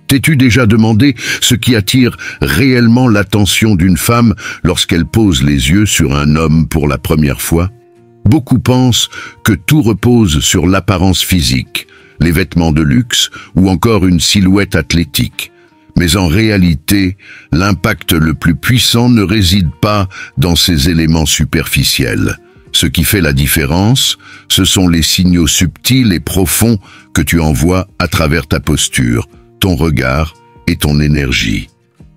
T'es-tu déjà demandé ce qui attire réellement l'attention d'une femme lorsqu'elle pose les yeux sur un homme pour la première fois? Beaucoup pensent que tout repose sur l'apparence physique, les vêtements de luxe ou encore une silhouette athlétique. Mais en réalité, l'impact le plus puissant ne réside pas dans ces éléments superficiels. Ce qui fait la différence, ce sont les signaux subtils et profonds que tu envoies à travers ta posture, ton regard et ton énergie.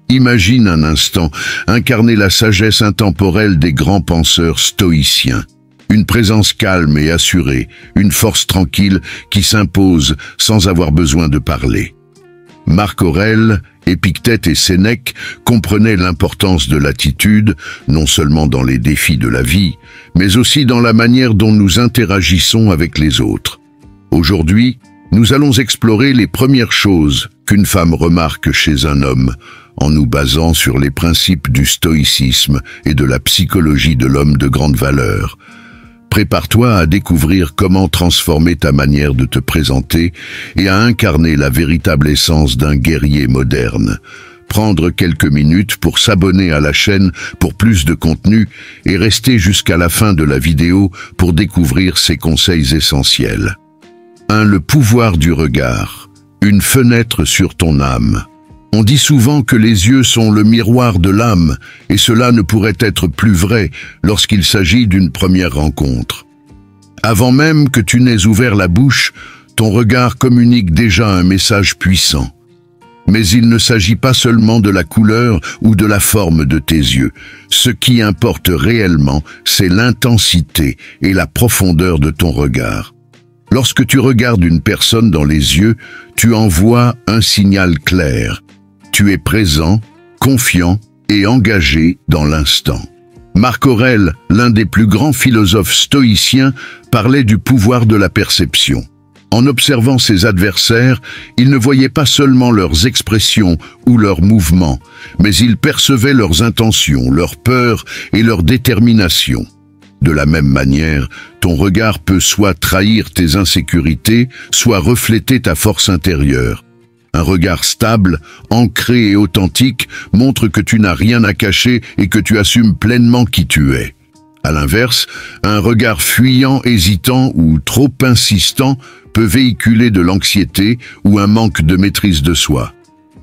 Imagine un instant incarner la sagesse intemporelle des grands penseurs stoïciens. Une présence calme et assurée, une force tranquille qui s'impose sans avoir besoin de parler. Marc Aurèle, Épictète et Sénèque comprenaient l'importance de l'attitude, non seulement dans les défis de la vie, mais aussi dans la manière dont nous interagissons avec les autres. Aujourd'hui, nous allons explorer les premières choses qu'une femme remarque chez un homme, en nous basant sur les principes du stoïcisme et de la psychologie de l'homme de grande valeur. Prépare-toi à découvrir comment transformer ta manière de te présenter et à incarner la véritable essence d'un guerrier moderne. Prendre quelques minutes pour s'abonner à la chaîne pour plus de contenu et rester jusqu'à la fin de la vidéo pour découvrir ces conseils essentiels. 1. Le pouvoir du regard. Une fenêtre sur ton âme. On dit souvent que les yeux sont le miroir de l'âme, et cela ne pourrait être plus vrai lorsqu'il s'agit d'une première rencontre. Avant même que tu n'aies ouvert la bouche, ton regard communique déjà un message puissant. Mais il ne s'agit pas seulement de la couleur ou de la forme de tes yeux. Ce qui importe réellement, c'est l'intensité et la profondeur de ton regard. Lorsque tu regardes une personne dans les yeux, tu envoies un signal clair. Tu es présent, confiant et engagé dans l'instant. Marc Aurèle, l'un des plus grands philosophes stoïciens, parlait du pouvoir de la perception. En observant ses adversaires, il ne voyait pas seulement leurs expressions ou leurs mouvements, mais il percevait leurs intentions, leurs peurs et leur détermination. De la même manière, ton regard peut soit trahir tes insécurités, soit refléter ta force intérieure. Un regard stable, ancré et authentique montre que tu n'as rien à cacher et que tu assumes pleinement qui tu es. À l'inverse, un regard fuyant, hésitant ou trop insistant peut véhiculer de l'anxiété ou un manque de maîtrise de soi.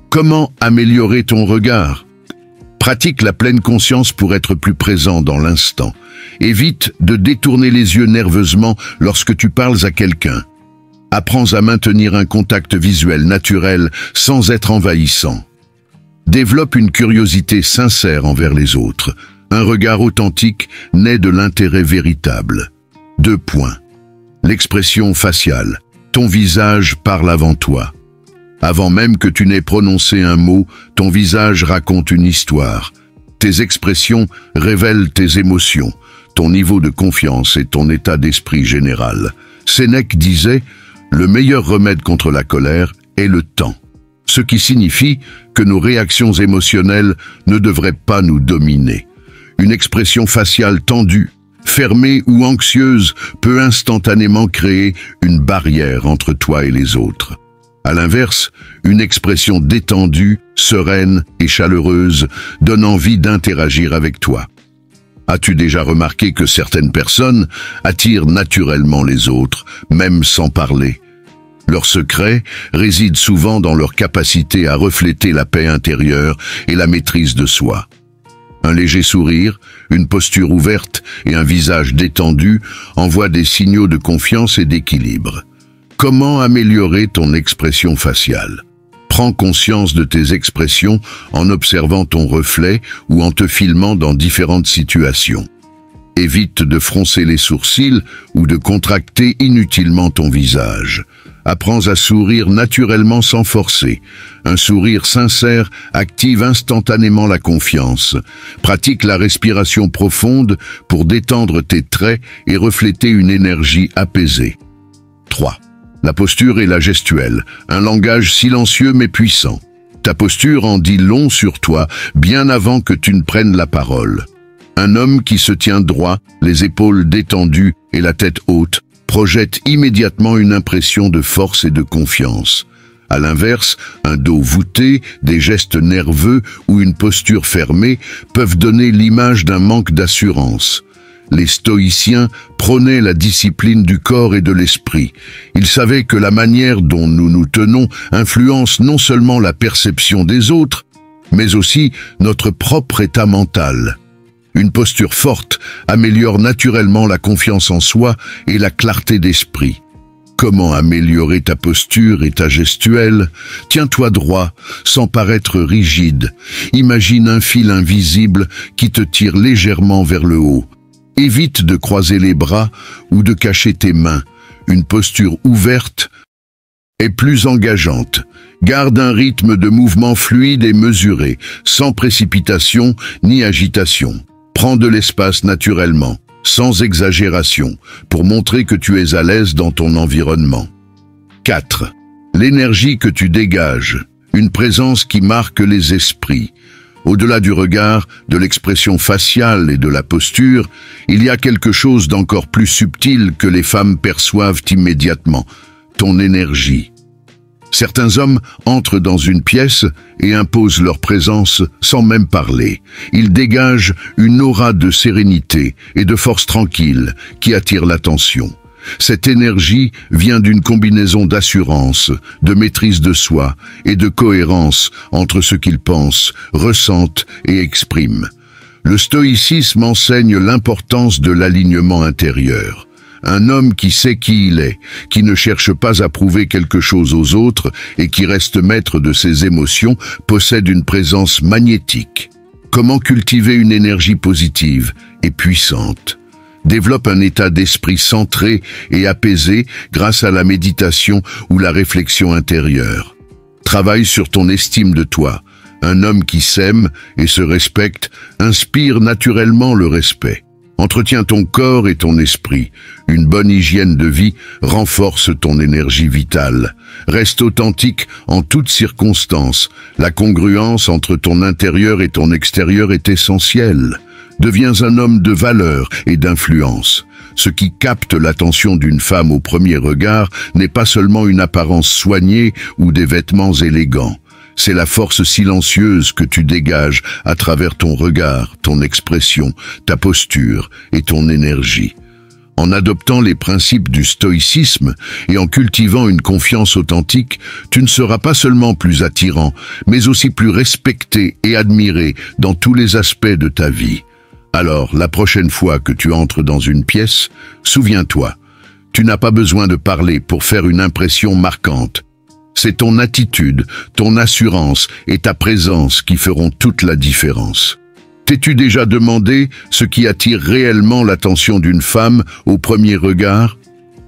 Comment améliorer ton regard? Pratique la pleine conscience pour être plus présent dans l'instant. Évite de détourner les yeux nerveusement lorsque tu parles à quelqu'un. Apprends à maintenir un contact visuel naturel sans être envahissant. Développe une curiosité sincère envers les autres. Un regard authentique naît de l'intérêt véritable. 2 points. L'expression faciale. Ton visage parle avant toi. Avant même que tu n'aies prononcé un mot, ton visage raconte une histoire. Tes expressions révèlent tes émotions, ton niveau de confiance et ton état d'esprit général. Sénèque disait « Le meilleur remède contre la colère est le temps », ce qui signifie que nos réactions émotionnelles ne devraient pas nous dominer. Une expression faciale tendue, fermée ou anxieuse peut instantanément créer une barrière entre toi et les autres. À l'inverse, une expression détendue, sereine et chaleureuse donne envie d'interagir avec toi. As-tu déjà remarqué que certaines personnes attirent naturellement les autres, même sans parler? Leur secret réside souvent dans leur capacité à refléter la paix intérieure et la maîtrise de soi. Un léger sourire, une posture ouverte et un visage détendu envoient des signaux de confiance et d'équilibre. Comment améliorer ton expression faciale? Prends conscience de tes expressions en observant ton reflet ou en te filmant dans différentes situations. Évite de froncer les sourcils ou de contracter inutilement ton visage. Apprends à sourire naturellement sans forcer. Un sourire sincère active instantanément la confiance. Pratique la respiration profonde pour détendre tes traits et refléter une énergie apaisée. 3. La posture et la gestuelle, un langage silencieux mais puissant. Ta posture en dit long sur toi, bien avant que tu ne prennes la parole. Un homme qui se tient droit, les épaules détendues et la tête haute, projette immédiatement une impression de force et de confiance. À l'inverse, un dos voûté, des gestes nerveux ou une posture fermée peuvent donner l'image d'un manque d'assurance. Les stoïciens prônaient la discipline du corps et de l'esprit. Ils savaient que la manière dont nous nous tenons influence non seulement la perception des autres, mais aussi notre propre état mental. Une posture forte améliore naturellement la confiance en soi et la clarté d'esprit. Comment améliorer ta posture et ta gestuelle? Tiens-toi droit, sans paraître rigide. Imagine un fil invisible qui te tire légèrement vers le haut. Évite de croiser les bras ou de cacher tes mains. Une posture ouverte est plus engageante. Garde un rythme de mouvement fluide et mesuré, sans précipitation ni agitation. Prends de l'espace naturellement, sans exagération, pour montrer que tu es à l'aise dans ton environnement. 4. L'énergie que tu dégages, une présence qui marque les esprits. Au-delà du regard, de l'expression faciale et de la posture, il y a quelque chose d'encore plus subtil que les femmes perçoivent immédiatement, ton énergie. Certains hommes entrent dans une pièce et imposent leur présence sans même parler. Ils dégagent une aura de sérénité et de force tranquille qui attire l'attention. Cette énergie vient d'une combinaison d'assurance, de maîtrise de soi et de cohérence entre ce qu'ils pensent, ressentent et expriment. Le stoïcisme enseigne l'importance de l'alignement intérieur. Un homme qui sait qui il est, qui ne cherche pas à prouver quelque chose aux autres et qui reste maître de ses émotions, possède une présence magnétique. Comment cultiver une énergie positive et puissante? Développe un état d'esprit centré et apaisé grâce à la méditation ou la réflexion intérieure. Travaille sur ton estime de toi. Un homme qui s'aime et se respecte inspire naturellement le respect. Entretiens ton corps et ton esprit. Une bonne hygiène de vie renforce ton énergie vitale. Reste authentique en toutes circonstances. La congruence entre ton intérieur et ton extérieur est essentielle. Deviens un homme de valeur et d'influence. Ce qui capte l'attention d'une femme au premier regard n'est pas seulement une apparence soignée ou des vêtements élégants. C'est la force silencieuse que tu dégages à travers ton regard, ton expression, ta posture et ton énergie. En adoptant les principes du stoïcisme et en cultivant une confiance authentique, tu ne seras pas seulement plus attirant, mais aussi plus respecté et admiré dans tous les aspects de ta vie. Alors, la prochaine fois que tu entres dans une pièce, souviens-toi, tu n'as pas besoin de parler pour faire une impression marquante. C'est ton attitude, ton assurance et ta présence qui feront toute la différence. T'es-tu déjà demandé ce qui attire réellement l'attention d'une femme au premier regard?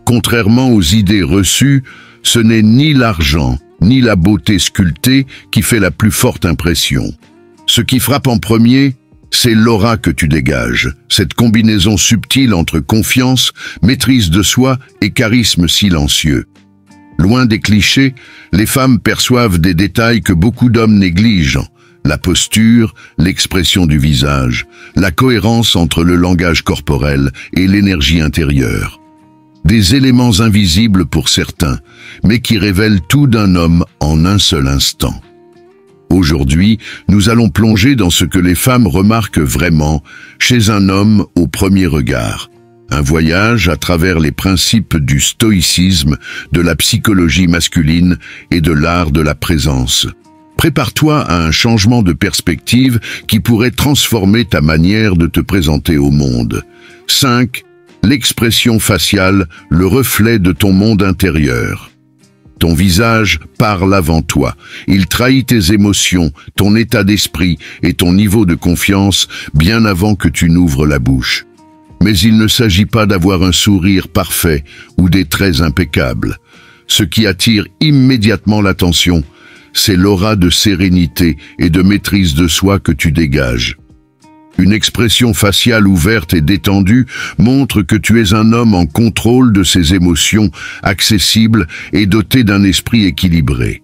Contrairement aux idées reçues, ce n'est ni l'argent, ni la beauté sculptée qui fait la plus forte impression. Ce qui frappe en premier, c'est l'aura que tu dégages, cette combinaison subtile entre confiance, maîtrise de soi et charisme silencieux. Loin des clichés, les femmes perçoivent des détails que beaucoup d'hommes négligent. La posture, l'expression du visage, la cohérence entre le langage corporel et l'énergie intérieure. Des éléments invisibles pour certains, mais qui révèlent tout d'un homme en un seul instant. Aujourd'hui, nous allons plonger dans ce que les femmes remarquent vraiment chez un homme au premier regard. Un voyage à travers les principes du stoïcisme, de la psychologie masculine et de l'art de la présence. Prépare-toi à un changement de perspective qui pourrait transformer ta manière de te présenter au monde. 5. L'expression faciale, le reflet de ton monde intérieur. Ton visage parle avant toi. Il trahit tes émotions, ton état d'esprit et ton niveau de confiance bien avant que tu n'ouvres la bouche. Mais il ne s'agit pas d'avoir un sourire parfait ou des traits impeccables. Ce qui attire immédiatement l'attention, c'est l'aura de sérénité et de maîtrise de soi que tu dégages. Une expression faciale ouverte et détendue montre que tu es un homme en contrôle de ses émotions, accessible et doté d'un esprit équilibré.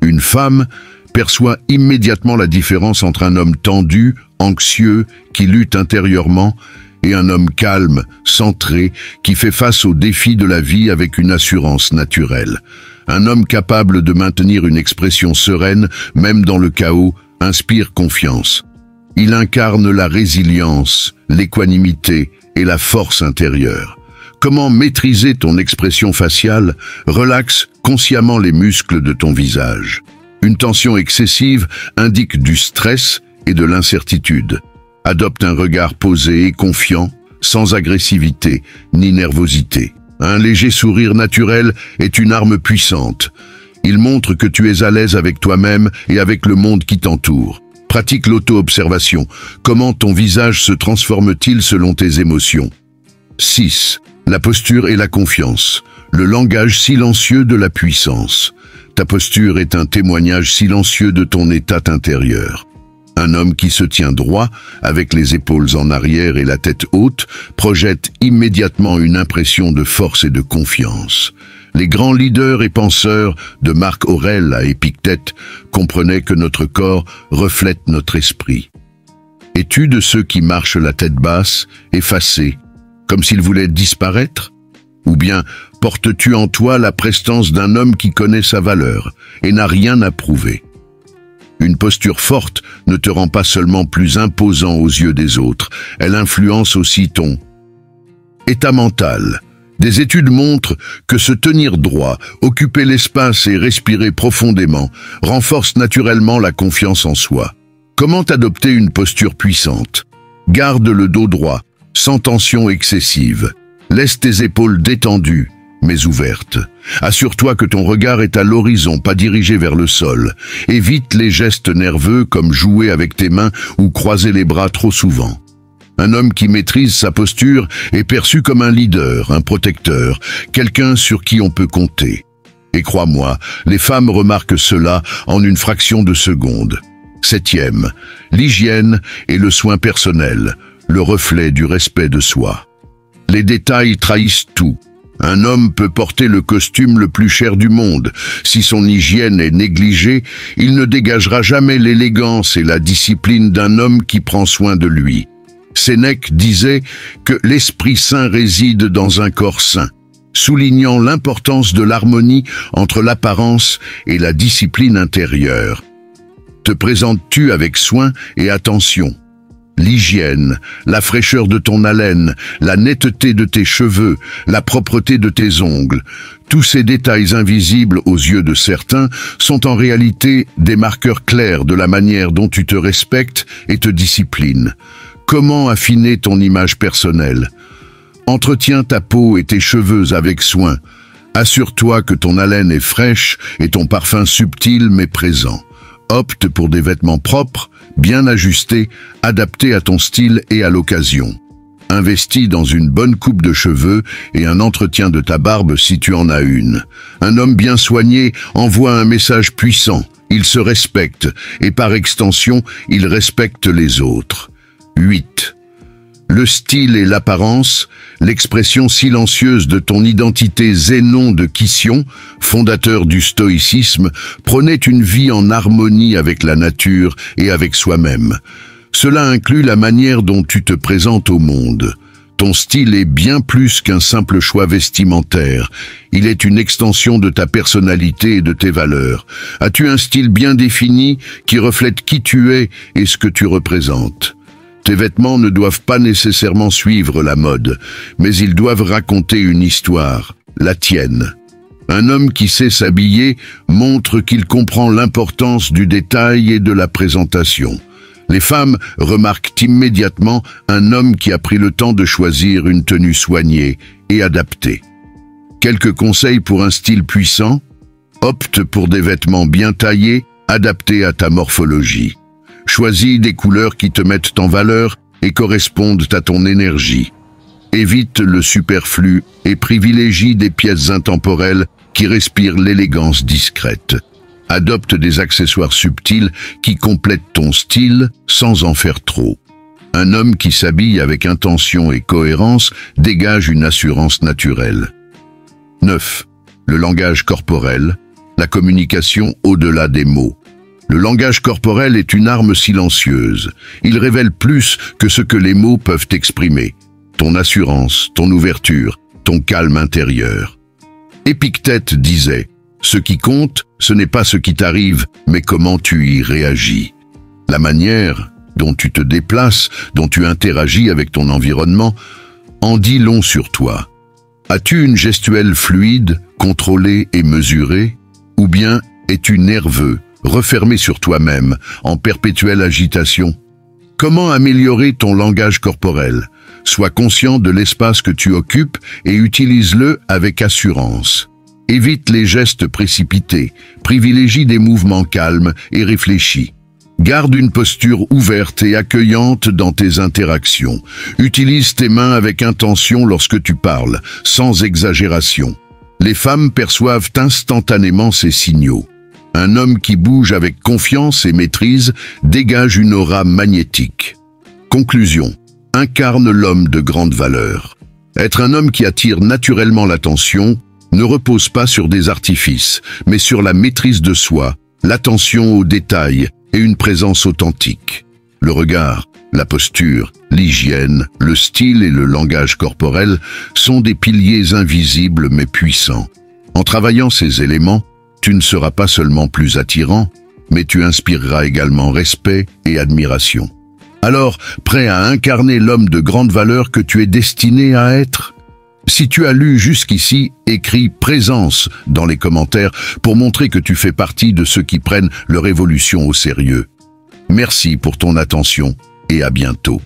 Une femme perçoit immédiatement la différence entre un homme tendu, anxieux, qui lutte intérieurement, et un homme calme, centré, qui fait face aux défis de la vie avec une assurance naturelle. Un homme capable de maintenir une expression sereine, même dans le chaos, inspire confiance. Il incarne la résilience, l'équanimité et la force intérieure. Comment maîtriser ton expression faciale? Relaxe consciemment les muscles de ton visage. Une tension excessive indique du stress et de l'incertitude. Adopte un regard posé et confiant, sans agressivité ni nervosité. Un léger sourire naturel est une arme puissante. Il montre que tu es à l'aise avec toi-même et avec le monde qui t'entoure. Pratique l'auto-observation. Comment ton visage se transforme-t-il selon tes émotions? 6. La posture et la confiance. Le langage silencieux de la puissance. Ta posture est un témoignage silencieux de ton état intérieur. Un homme qui se tient droit, avec les épaules en arrière et la tête haute, projette immédiatement une impression de force et de confiance. Les grands leaders et penseurs, de Marc Aurèle à Épictète, comprenaient que notre corps reflète notre esprit. Es-tu de ceux qui marchent la tête basse, effacés, comme s'ils voulaient disparaître? Ou bien portes-tu en toi la prestance d'un homme qui connaît sa valeur et n'a rien à prouver? Une posture forte ne te rend pas seulement plus imposant aux yeux des autres, elle influence aussi ton état mental. Des études montrent que se tenir droit, occuper l'espace et respirer profondément renforce naturellement la confiance en soi. Comment adopter une posture puissante? Garde le dos droit, sans tension excessive. Laisse tes épaules détendues, mais ouvertes. Assure-toi que ton regard est à l'horizon, pas dirigé vers le sol. Évite les gestes nerveux comme jouer avec tes mains ou croiser les bras trop souvent. Un homme qui maîtrise sa posture est perçu comme un leader, un protecteur, quelqu'un sur qui on peut compter. Et crois-moi, les femmes remarquent cela en une fraction de seconde. 7e, l'hygiène et le soin personnel, le reflet du respect de soi. Les détails trahissent tout. Un homme peut porter le costume le plus cher du monde. Si son hygiène est négligée, il ne dégagera jamais l'élégance et la discipline d'un homme qui prend soin de lui. Sénèque disait que l'esprit sain réside dans un corps sain, soulignant l'importance de l'harmonie entre l'apparence et la discipline intérieure. Te présentes-tu avec soin et attention? L'hygiène, la fraîcheur de ton haleine, la netteté de tes cheveux, la propreté de tes ongles, tous ces détails invisibles aux yeux de certains sont en réalité des marqueurs clairs de la manière dont tu te respectes et te disciplines. Comment affiner ton image personnelle? Entretiens ta peau et tes cheveux avec soin. Assure-toi que ton haleine est fraîche et ton parfum subtil mais présent. Opte pour des vêtements propres, bien ajustés, adaptés à ton style et à l'occasion. Investis dans une bonne coupe de cheveux et un entretien de ta barbe si tu en as une. Un homme bien soigné envoie un message puissant. Il se respecte et par extension, il respecte les autres. 8. Le style et l'apparence, l'expression silencieuse de ton identité. Zénon de Kition, fondateur du stoïcisme, prônait une vie en harmonie avec la nature et avec soi-même. Cela inclut la manière dont tu te présentes au monde. Ton style est bien plus qu'un simple choix vestimentaire. Il est une extension de ta personnalité et de tes valeurs. As-tu un style bien défini qui reflète qui tu es et ce que tu représentes? Tes vêtements ne doivent pas nécessairement suivre la mode, mais ils doivent raconter une histoire, la tienne. Un homme qui sait s'habiller montre qu'il comprend l'importance du détail et de la présentation. Les femmes remarquent immédiatement un homme qui a pris le temps de choisir une tenue soignée et adaptée. Quelques conseils pour un style puissant? Opte pour des vêtements bien taillés, adaptés à ta morphologie. Choisis des couleurs qui te mettent en valeur et correspondent à ton énergie. Évite le superflu et privilégie des pièces intemporelles qui respirent l'élégance discrète. Adopte des accessoires subtils qui complètent ton style sans en faire trop. Un homme qui s'habille avec intention et cohérence dégage une assurance naturelle. 9. Le langage corporel, la communication au-delà des mots. Le langage corporel est une arme silencieuse. Il révèle plus que ce que les mots peuvent exprimer. Ton assurance, ton ouverture, ton calme intérieur. Épictète disait Ce qui compte, ce n'est pas ce qui t'arrive, mais comment tu y réagis. La manière dont tu te déplaces, dont tu interagis avec ton environnement, en dit long sur toi. As-tu une gestuelle fluide, contrôlée et mesurée? Ou bien es-tu nerveux, refermé sur toi-même, en perpétuelle agitation? Comment améliorer ton langage corporel? Sois conscient de l'espace que tu occupes et utilise-le avec assurance. Évite les gestes précipités, privilégie des mouvements calmes et réfléchis. Garde une posture ouverte et accueillante dans tes interactions. Utilise tes mains avec intention lorsque tu parles, sans exagération. Les femmes perçoivent instantanément ces signaux. Un homme qui bouge avec confiance et maîtrise dégage une aura magnétique. Conclusion. Incarne l'homme de grande valeur. Être un homme qui attire naturellement l'attention ne repose pas sur des artifices, mais sur la maîtrise de soi, l'attention aux détails et une présence authentique. Le regard, la posture, l'hygiène, le style et le langage corporel sont des piliers invisibles mais puissants. En travaillant ces éléments, tu ne seras pas seulement plus attirant, mais tu inspireras également respect et admiration. Alors, prêt à incarner l'homme de grande valeur que tu es destiné à être? Si tu as lu jusqu'ici, écris « présence » dans les commentaires pour montrer que tu fais partie de ceux qui prennent leur évolution au sérieux. Merci pour ton attention et à bientôt.